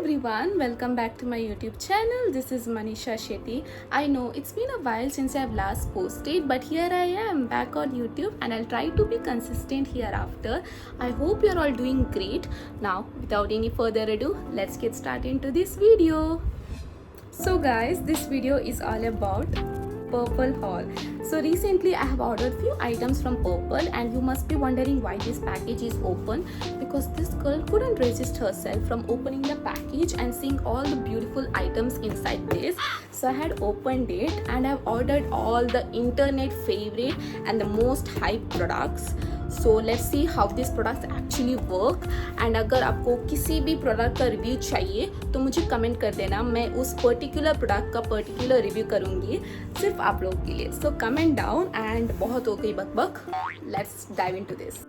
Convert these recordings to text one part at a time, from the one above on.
everyone, welcome back to my YouTube channel. This is Manisha Shetty. I know it's been a while since I've last posted, but here I am back on YouTube and I'll try to be consistent hereafter. I hope you're all doing great. Now, without any further ado, let's get started into this video. So guys, this video is all about Purplle haul. So recently I have ordered few items from Purplle and you must be wondering why this package is open, because this girl couldn't resist herself from opening the package and seeing all the beautiful items inside this. So I had opened it and I've ordered all the internet favorite and the most hype products. So let's see how these products actually work. And अगर आपको किसी भी product का review चाहिए तो मुझे comment कर देना, मैं उस पर्टिकुलर प्रोडक्ट का पर्टिकुलर रिव्यू करूँगी सिर्फ आप लोगों के लिए. सो कमेंट डाउन एंड बहुत हो गई बकबक, let's dive into this.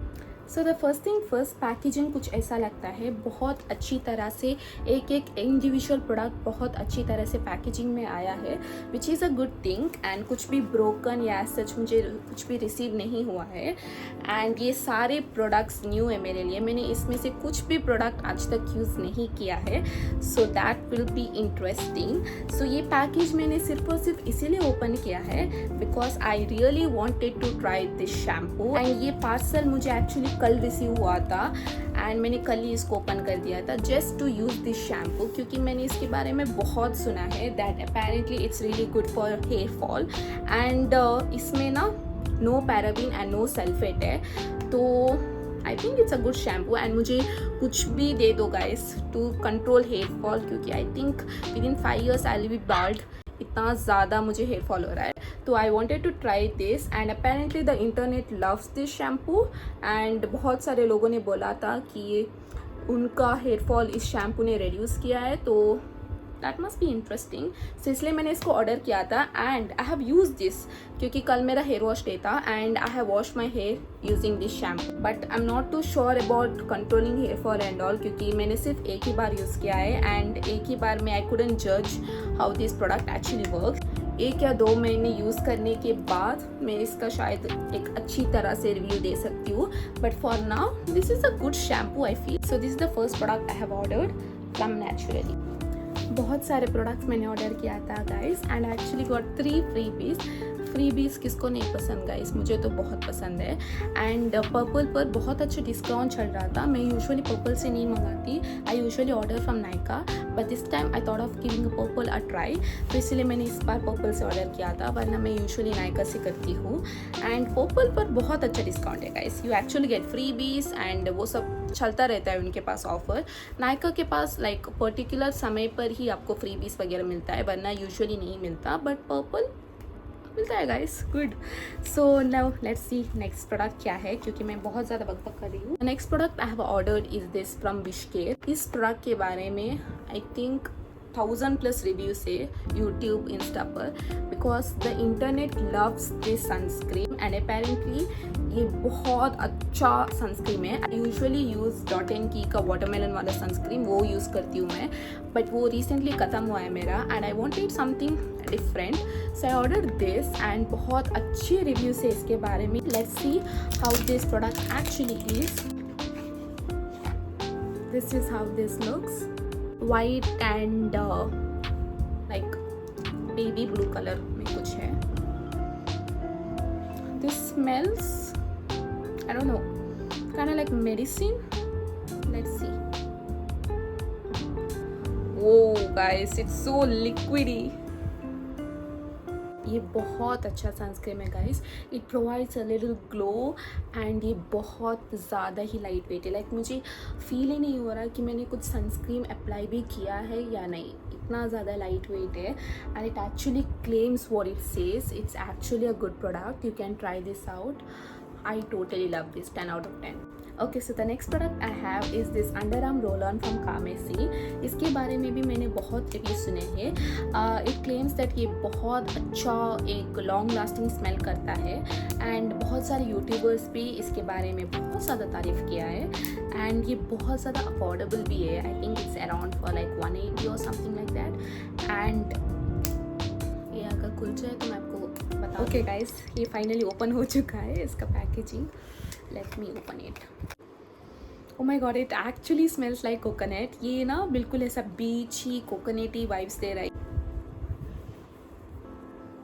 So the first thing first, packaging कुछ ऐसा लगता है बहुत अच्छी तरह से एक एक इंडिविजुअल प्रोडक्ट बहुत अच्छी तरह से पैकेजिंग में आया है, विच is a good thing. And कुछ भी ब्रोकन या सच मुझे कुछ भी रिसीव नहीं हुआ है. एंड ये सारे प्रोडक्ट्स न्यू है मेरे लिए, मैंने इसमें से कुछ भी प्रोडक्ट आज तक यूज़ नहीं किया है. So that will be interesting. So ये पैकेज मैंने सिर्फ और सिर्फ इसीलिए ओपन किया है because I really wanted to try this shampoo. And ये पार्सल मुझे एक्चुअली कल रिसीव हुआ था एंड मैंने कल ही इसको ओपन कर दिया था just to use this shampoo, क्योंकि मैंने इसके बारे में बहुत सुना है that apparently it's really good for hair fall. And इसमें ना no paraben and no sulphate है, तो I think it's a good shampoo. And मुझे कुछ भी दे दो guys to control hair fall, क्योंकि I think within 5 years I will be bald. इतना ज़्यादा मुझे हेयर फॉल हो रहा है. तो I wanted to try this and apparently the internet loves this shampoo. And बहुत सारे लोगों ने बोला था कि उनका हेयर फॉल इस शैम्पू ने रिड्यूस किया है, तो that must be interesting. So इसलिए मैंने इसको ऑर्डर किया था and I have use this, क्योंकि कल मेरा हेयर वॉश डे था and I have wash my hair using this shampoo. But I am not too sure about controlling hair fall and all, क्योंकि मैंने सिर्फ एक ही बार यूज़ किया है एंड एक ही बार में आई कुडंट जज how this product actually work. 1 या 2 महीने यूज़ करने के बाद मैं इसका शायद एक अच्छी तरह से रिव्यू दे सकती हूँ. But for now this is a good shampoo I feel. So this is the first product I have ordered from naturally. बहुत सारे प्रोडक्ट्स मैंने ऑर्डर किया था guys and actually got 3 freebies. किसको नहीं पसंद गाइस, मुझे तो बहुत पसंद है. एंड पर्पल पर बहुत अच्छा डिस्काउंट चल रहा था. मैं यूजुअली पर्पल से नहीं मंगाती, I usually order from Nykaa, but this time I thought of giving Purplle a try. तो इसलिए मैंने इस बार पर्पल से ऑर्डर किया था, वरना मैं यूजुअली नायका से करती हूँ. एंड पर्पल पर बहुत अच्छा डिस्काउंट है guys, you actually get freebies and वो सब चलता रहता है उनके पास ऑफर. नायका के पास लाइक पर्टिकुलर समय पर ही आपको फ्रीबीज वगैरह मिलता है, वरना यूजुअली नहीं मिलता. बट पर्पल मिलता है guys, good. So now let's see next product क्या है, क्योंकि मैं बहुत ज़्यादा बकबक कर रही हूँ. Next product I have ordered is this from Wishcare. इस प्रोडक्ट के बारे में आई थिंक 1000+ रिव्यूज है यूट्यूब इंस्टा पर, because the internet loves this sunscreen and apparently ये बहुत अच्छा सनस्क्रीन है. आई यूजुअली यूज़ .NK का वाटरमेलन वाला सनस्क्रीन, वो यूज़ करती हूँ मैं, बट वो रिसेंटली ख़त्म हुआ है मेरा and I wanted something different. So I order this and बहुत अच्छे रिव्यूज है इसके बारे में. Let's see how this product actually is. This is how this looks. White and like baby blue colour में कुछ है. This smells I don't know, kind of like medicine. Let's see. Whoa guys, it's so liquidy. ये बहुत अच्छा sunscreen है guys. It provides a little glow and ये बहुत ज़्यादा ही लाइट वेट है. लाइक मुझे फील ही नहीं हो रहा कि मैंने कुछ सनस्क्रीन अप्लाई भी किया है या नहीं, इतना ज़्यादा लाइट वेट है. And it actually claims what it says. It's actually a good product, you can try this out. I totally love this, 10 out of 10. Okay, so the next product I have is this underarm roll-on from Kamesi. इसके बारे में भी मैंने बहुत review सुने हैं. It claims that ये बहुत अच्छा एक लॉन्ग लास्टिंग स्मेल करता है एंड बहुत सारे यूट्यूबर्स भी इसके बारे में बहुत ज़्यादा तारीफ़ किया है. एंड ये बहुत ज़्यादा अफोर्डेबल भी है. आई think it's around for like 180 और समथिंग लाइक दैट. एंड ये अगर खुल जाए तो मैं आपको बताऊँ. ओके गाइस, ये फाइनली ओपन हो चुका है इसका packaging. Let me open it. Oh my God, it actually smells like coconut. ये ना बिल्कुल ऐसा बीची कोकोनटी वाइब्स दे रहा है.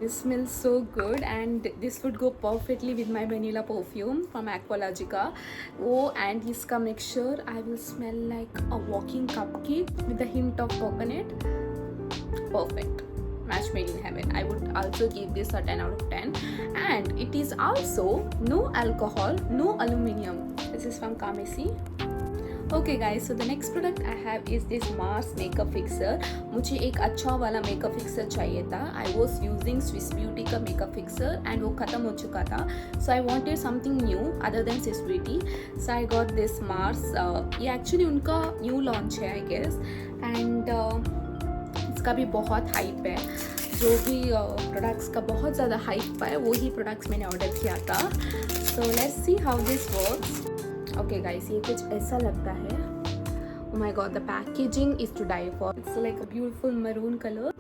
This smells so good and this would go perfectly with my vanilla perfume from Aqualogica. Oh, and इसका mixture, I will smell like a walking cupcake with a hint of coconut. Perfect. Match made in heaven. I would also give this a 10 out of 10. And it is also no alcohol, no aluminium. This is from Kamesi. Okay guys, so the next product I have is this Mars makeup fixer. मुझे एक अच्छा वाला makeup fixer चाहिए था. I was using Swiss Beauty का makeup fixer and वो ख़त्म हो चुका था. So I wanted something new other than Swiss Beauty. So I got this Mars. ये एक्चुअली उनका न्यू लॉन्च है आई गेस. एंड इसका भी बहुत हाइप है. जो भी प्रोडक्ट्स का बहुत ज़्यादा हाइप है वही प्रोडक्ट्स मैंने ऑर्डर किया था. So let's see how this works. Okay guys, ये कुछ ऐसा लगता है. Oh my god, the packaging is to die for. It's like a beautiful maroon color.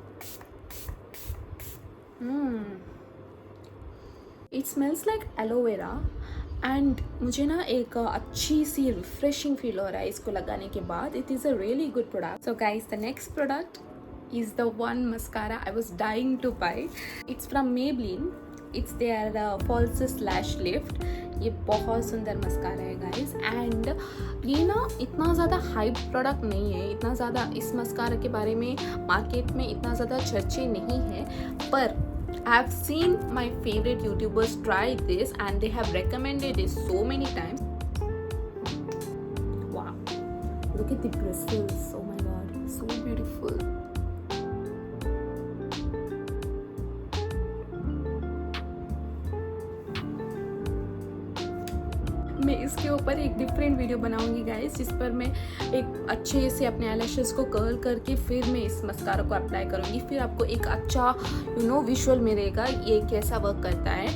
It smells like aloe vera and मुझे ना एक अच्छी सी रिफ्रेशिंग फील हो रहा है इसको लगाने के बाद. It is a really good product. So guys, the next product is the one mascara I was dying to buy. It's from Maybelline. It's their falsies lash lift. ये बहुत सुंदर मस्कारा है गाइस. एंड ये ना इतना ज़्यादा hype product नहीं है. इतना ज़्यादा इस मस्कारा के बारे में मार्केट में इतना ज़्यादा चर्चे नहीं है. पर I have seen my favourite YouTubers try this and they have recommended it so many times. Wow, look at the bristles. Oh my god, so beautiful. मैं इसके ऊपर एक डिफरेंट वीडियो बनाऊंगी गाइस, जिस पर मैं एक अच्छे से अपने आईलैशेस को कर्ल करके फिर मैं इस मस्कारा को अप्लाई करूंगी. फिर आपको एक अच्छा विजुअल मिलेगा ये कैसा वर्क करता है.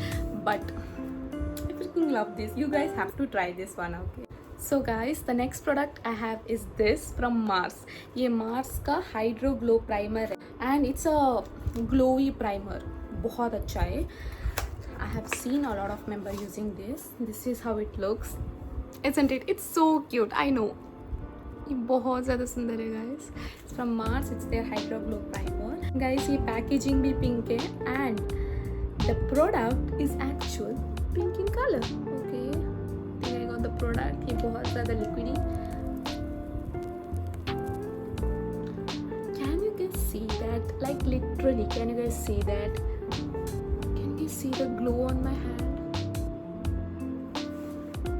But I freaking love this. You guys have to try this one. Okay, so guys, the next product I have is this from Mars. ये मार्स का हाइड्रो ग्लो प्राइमर है and it's a glowy primer. बहुत अच्छा है. I have seen a lot of members using this. This is how it looks, isn't it? It's so cute. I know. ये बहुत ज़्यादा सुंदर है guys. It's from Mars. It's their Hydro Glow Primer. Guys, ये packaging भी pink है and the product is actual pink in color. Okay. Then I got the product. ये बहुत ज़्यादा liquidy. Can you guys see that? Like literally, can you guys see that? See the glow on my hand.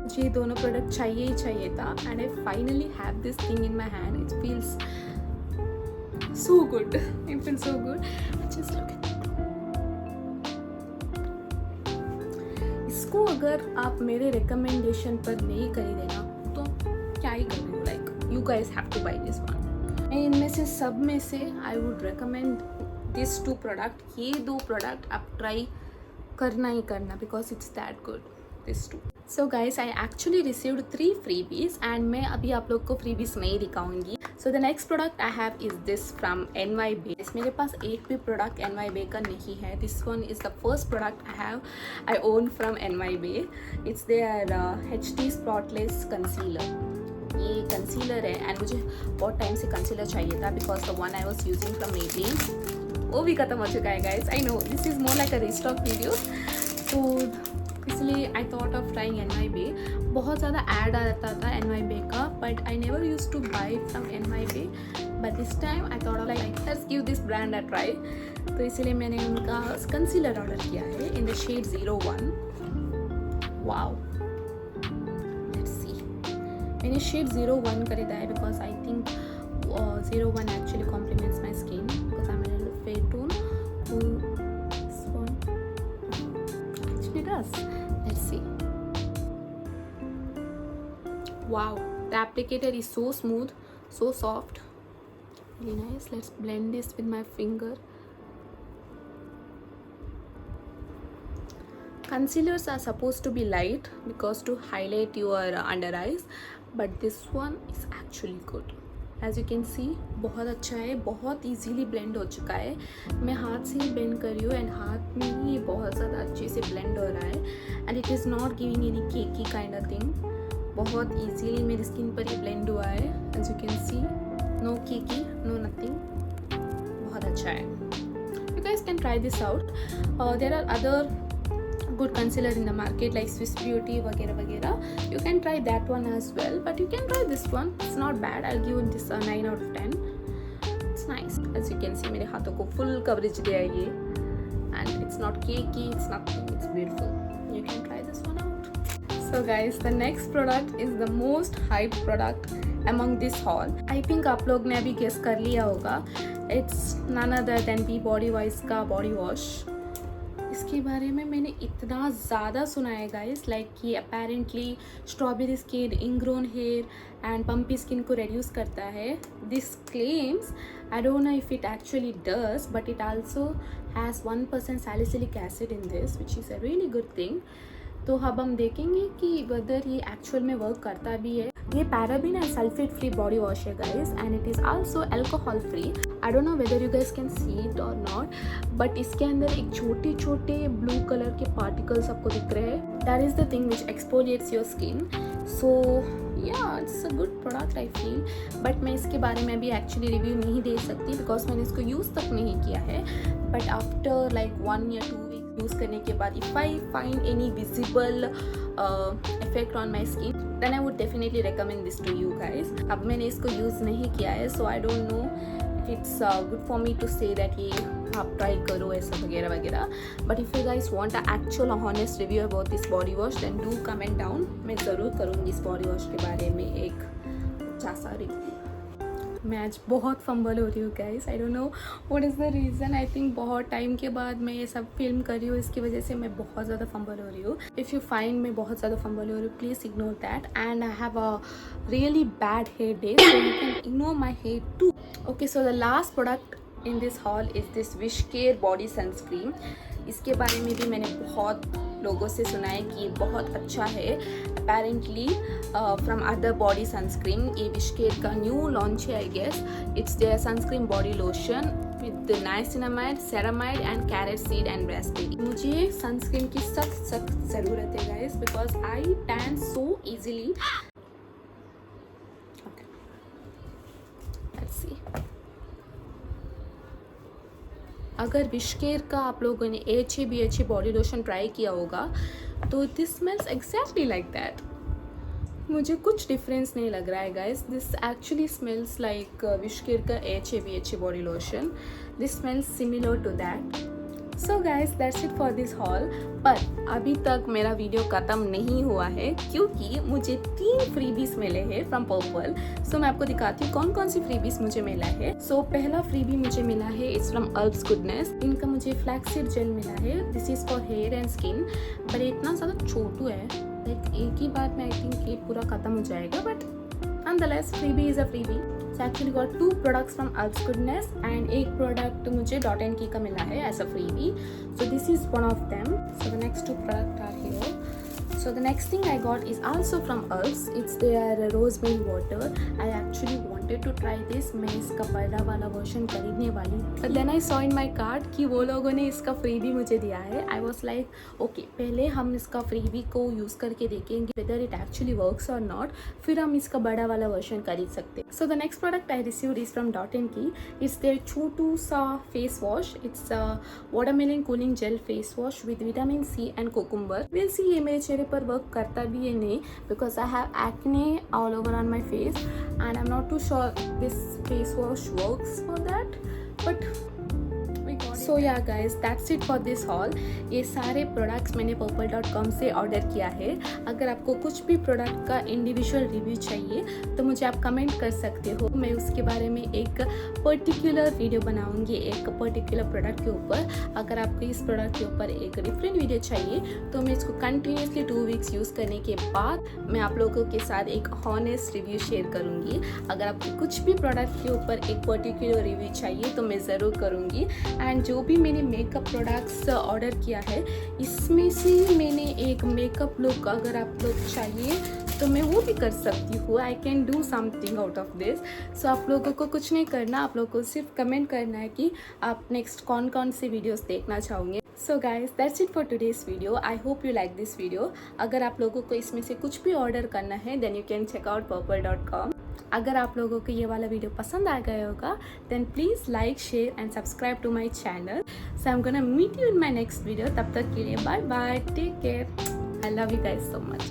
मुझे दोनों product चाहिए ही चाहिए था and I finally have this thing in my hand. It feels so good. It feels so good. Just look at it. इसको अगर आप मेरे recommendation पर नहीं खरीदे ना तो क्या ही करूँ. Like you guys have to buy this one. इनमें से सब में से I would recommend these two product. ये दो प्रोडक्ट आप ट्राई करना ही करना because it's that good, this too. So guys, I actually received 3 freebies and मैं अभी आप लोग को freebies नहीं दिखाऊंगी. So the next product I have is this from NYB. मेरे पास एक भी product NYB का नहीं है. This one is the first product I own from NYB. It's their HD Spotless Concealer. ये कंसीलर है एंड मुझे बहुत टाइम से कंसीलर चाहिए था because the one I was using from Maybelline वो भी ख़त्म हो चुका है guys. I know this is more like a restock video. तो इसलिए आई थॉट ऑफ ट्राइंग NYB. बहुत ज़्यादा ऐड आता था NYB का but I never use two by from NYB. But this time I thought like let's give this brand a try. तो इसलिए मैंने उनका कंसीलर ऑर्डर किया है in the shade 01. Wow, let's see. मैंने शेड 01 खरीदा है because I think 01 actually complements my skin because I'm a little fair tone. So this one actually does. Let's see. Wow, the applicator is so smooth, so soft, really nice. Let's blend this with my finger. Concealers are supposed to be light because to highlight your under eyes, but this one is actually good. As you can see बहुत अच्छा है. बहुत easily blend हो चुका है. मैं हाथ से ही ब्लेंड कर रही हूँ एंड हाथ में ही ये बहुत ज़्यादा अच्छे से ब्लेंड हो रहा है and it is not giving any cakey kind of thing. बहुत इजीली मेरी स्किन पर ये ब्लेंड हुआ है, as you can see, no cakey, no nothing, बहुत अच्छा है. You guys can try this out. There are other good concealer in the market like Swiss Beauty वगैरह वगैरह. You can try that one as well, but you can try this one. It's not bad. I'll give this a 9 out of 10. It's nice. As you can see, मेरे हाथों को full coverage दिया है ये, and it's not cakey, it's nothing. It's beautiful. You can try this one out. So guys, the next product is the most hyped product among this haul. I think आप लोग ने अभी guess कर लिया होगा. It's none other than Be Body Wise का body wash. इसके बारे में मैंने इतना ज़्यादा सुना है गाइस, लाइक कि apparently strawberry skin, ingrown hair and bumpy skin को रेड्यूस करता है. This claims, I don't know if it actually does, but it also has 1% salicylic acid in this, which is a really good thing. तो अब हम देखेंगे कि weather ये actual में वर्क करता भी है. ये paraben and sulphate free body wash है guys, and it is also alcohol free. I don't know whether you guys can see it और नॉट, बट इसके अंदर एक छोटे छोटे ब्लू कलर के पार्टिकल्स आपको दिख रहे हैं. That is the thing which exfoliates your skin. So या it's a good product I feel, but मैं इसके बारे में अभी एक्चुअली रिव्यू नहीं दे सकती बिकॉज मैंने इसको यूज़ तक नहीं किया है. बट आफ्टर लाइक 1 या 2 वीक यूज़ करने के बाद, if I find any visible effect on my skin, then I would definitely recommend this to you guys. अब मैंने इसको यूज़ नहीं किया है, so I don't know if it's good for me to say that ये आप try करो ऐसा वगैरह वगैरह. But if you guys want an actual honest review about this body wash, then do comment down. मैं ज़रूर करूँगी इस body wash के बारे में एक अच्छा सा रिव्यू. मैं आज बहुत फंबल हो रही हूँ guys, I don't know what is the reason. I think बहुत टाइम के बाद मैं ये सब फिल्म कर रही हूँ, इसकी वजह से मैं बहुत ज़्यादा फंबल हो रही हूँ. इफ़ यू फाइंड मैं बहुत ज़्यादा फंबल हो रही हूँ, please ignore that. And I have a really bad hair day, so you can ignore my hair too. Okay, so the last product in this haul is this Wish Care body sunscreen. इसके बारे में भी मैंने बहुत लोगों से सुना है कि बहुत अच्छा है. Apparently from other body sunscreen, ये विश केयर का न्यू लॉन्च है I guess. It's their sunscreen body lotion with niacinamide, ceramide and carrot seed and raspberry. मुझे सनस्क्रीन की सख्त ज़रूरत है guys, because I tan so easily. Okay, let's see. अगर Wish Care का आप लोगों ने AHA बॉडी लोशन ट्राई किया होगा तो this smells exactly like that. मुझे कुछ डिफरेंस नहीं लग रहा है guys. This actually smells like Wish Care का AHA body lotion. This smells similar to that. So guys, that's it for this haul. पर अभी तक मेरा वीडियो ख़त्म नहीं हुआ है क्योंकि मुझे 3 फ्रीबीज मिले हैं फ्रॉम पर्पल. सो मैं आपको दिखाती हूँ कौन कौन सी फ्रीबीज मुझे मिला है. सो पहला फ्रीबी मुझे मिला है, इट्स फ्रॉम अर्ब्स गुडनेस. इनका मुझे फ्लैक्सीड जेल मिला है. This is for hair and skin, पर इतना ज़्यादा छोटू है, लाइक एक ही बार में आई थिंक ये पूरा ख़त्म हो जाएगा. But nonetheless, freebie is a freebie. So actually got 2 products from Herbs Goodness and एक product मुझे Dot & Key का मिला है as a freebie. So this is one of them. So the next 2 products are here. So the next thing I got is also from Herbs. It's their rosemary water. I actually wanted to try this. मैं इसका बड़ा वाला version खरीदने वाली थी. But then I saw in my cart कि वो लोगों ने इसका freebie मुझे दिया है. I was like, okay, पहले हम इसका freebie को यूज़ करके देखेंगे whether it actually works or not. फिर हम इसका बड़ा वाला वर्जन खरीद सकते हैं. So the next product I received is from Dot & Key. It's their छोटू सा face wash. It's a watermelon cooling gel face wash with vitamin C and cucumber. We'll see ये मेरे चेहरे पर वर्क करता भी है नहीं, because I have acne all over on my face and I'm not too sure this face wash works for that, but so yeah guys, that's it for this hall. ये सारे प्रोडक्ट्स मैंने purple.com से order किया है. अगर आपको कुछ भी प्रोडक्ट का इंडिविजुअल रिव्यू चाहिए तो मुझे आप कमेंट कर सकते हो. मैं उसके बारे में एक पर्टिकुलर वीडियो बनाऊंगी एक पर्टिकुलर प्रोडक्ट के ऊपर. अगर आपको इस प्रोडक्ट के ऊपर एक डिफरेंट वीडियो चाहिए तो मैं इसको कंटिन्यूसली 2 वीक्स यूज़ करने के बाद मैं आप लोगों के साथ एक हॉनेस्ट रिव्यू शेयर करूँगी. अगर आपको कुछ भी प्रोडक्ट के ऊपर एक पर्टिकुलर रिव्यू चाहिए तो मैं ज़रूर करूँगी. एंड जो भी मैंने मेकअप प्रोडक्ट्स ऑर्डर किया है इसमें से मैंने एक मेकअप लुक अगर आप लोग चाहिए तो मैं वो भी कर सकती हूँ. I can do something out of this. So आप लोगों को कुछ नहीं करना, आप लोगों को सिर्फ कमेंट करना है कि आप नेक्स्ट कौन कौन से वीडियोस देखना चाहोगे. सो guys that's it for today's video. I hope you like this video. अगर आप लोगों को इसमें से कुछ भी ऑर्डर करना है then you can check out purple.com। अगर आप लोगों को ये वाला वीडियो पसंद आ गया होगा then please like share and subscribe to my channel. So I am gonna meet you in my next video. तब तक के लिए bye bye, take care, I love you guys so much.